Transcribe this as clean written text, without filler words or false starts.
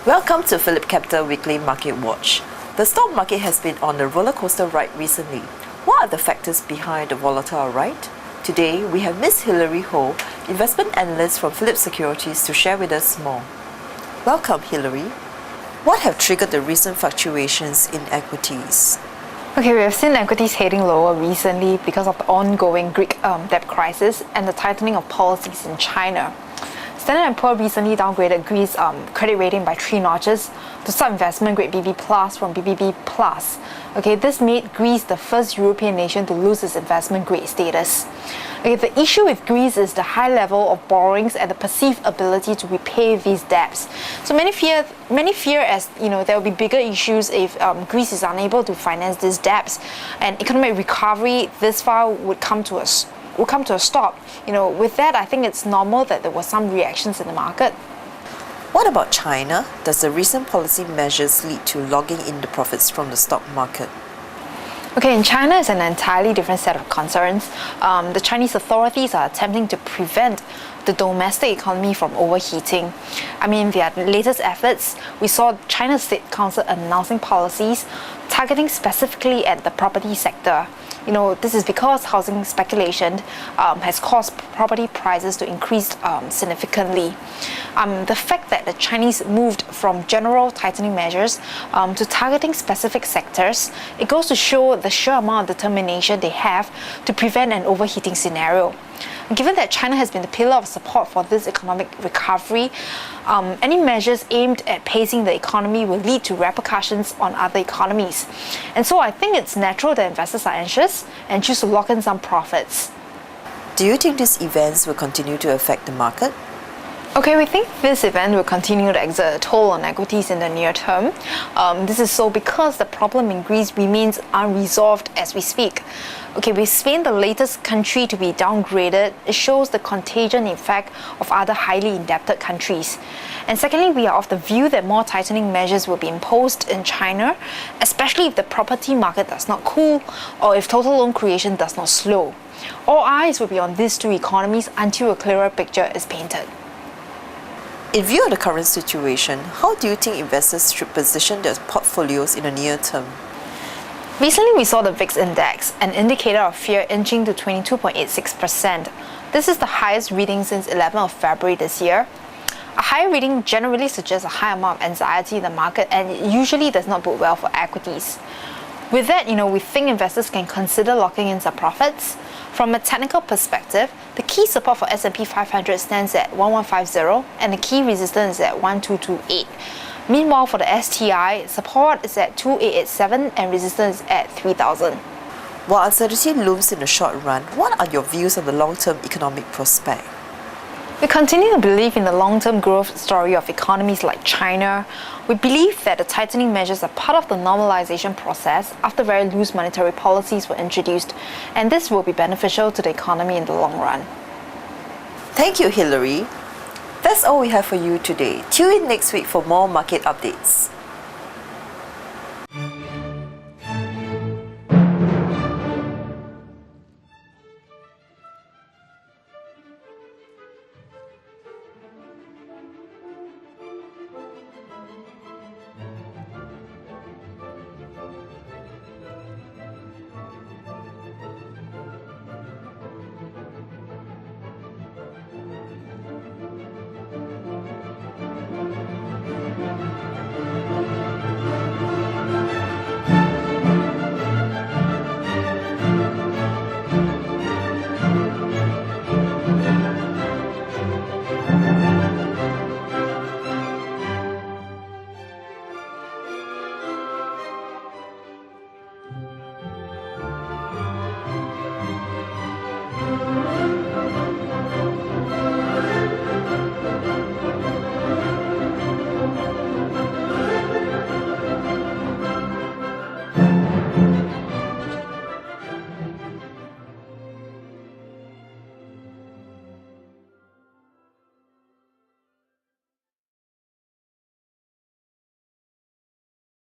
Welcome to PhillipCapital Weekly Market Watch. The stock market has been on a roller coaster ride recently. What are the factors behind the volatile ride? Today, we have Ms. Hilary Ho, investment analyst from Phillip Securities, to share with us more. Welcome, Hilary. What have triggered the recent fluctuations in equities? Okay, we have seen equities heading lower recently because of the ongoing Greek debt crisis and the tightening of policies in China. Standard & Poor's recently downgraded Greece's credit rating by 3 notches to sub-investment grade BB+ from BBB+. Okay, this made Greece the first European nation to lose its investment grade status. Okay, the issue with Greece is the high level of borrowings and the perceived ability to repay these debts. So many fear as there will be bigger issues if Greece is unable to finance these debts, and economic recovery this far would come to a stop. With that, I think it's normal that there were some reactions in the market. What about China? Does the recent policy measures lead to logging in the profits from the stock market? Okay, in China, it's an entirely different set of concerns. The Chinese authorities are attempting to prevent the domestic economy from overheating. In their latest efforts, we saw China's State Council announcing policies targeting specifically at the property sector. This is because housing speculation has caused property prices to increase significantly. The fact that the Chinese moved from general tightening measures to targeting specific sectors, it goes to show the sheer amount of determination they have to prevent an overheating scenario. Given that China has been the pillar of support for this economic recovery, any measures aimed at pacing the economy will lead to repercussions on other economies. And so I think it's natural that investors are anxious and choose to lock in some profits. Do you think these events will continue to affect the market? Okay, we think this event will continue to exert a toll on equities in the near term. This is so because the problem in Greece remains unresolved as we speak. Okay, with Spain the latest country to be downgraded, it shows the contagion effect of other highly indebted countries. And secondly, we are of the view that more tightening measures will be imposed in China, especially if the property market does not cool or if total loan creation does not slow. All eyes will be on these two economies until a clearer picture is painted. In view of the current situation, how do you think investors should position their portfolios in the near term? Recently, we saw the VIX index, an indicator of fear, inching to 22.86%. This is the highest reading since 11th of February this year. A higher reading generally suggests a high amount of anxiety in the market, and it usually does not bode well for equities. With that, we think investors can consider locking in some profits. From a technical perspective, the key support for S&P 500 stands at 1150 and the key resistance is at 1228. Meanwhile, for the STI, support is at 2887 and resistance at 3000. While uncertainty looms in the short run, what are your views on the long-term economic prospect? We continue to believe in the long-term growth story of economies like China. We believe that the tightening measures are part of the normalization process after very loose monetary policies were introduced, and this will be beneficial to the economy in the long run. Thank you, Hilary. That's all we have for you today. Tune in next week for more market updates.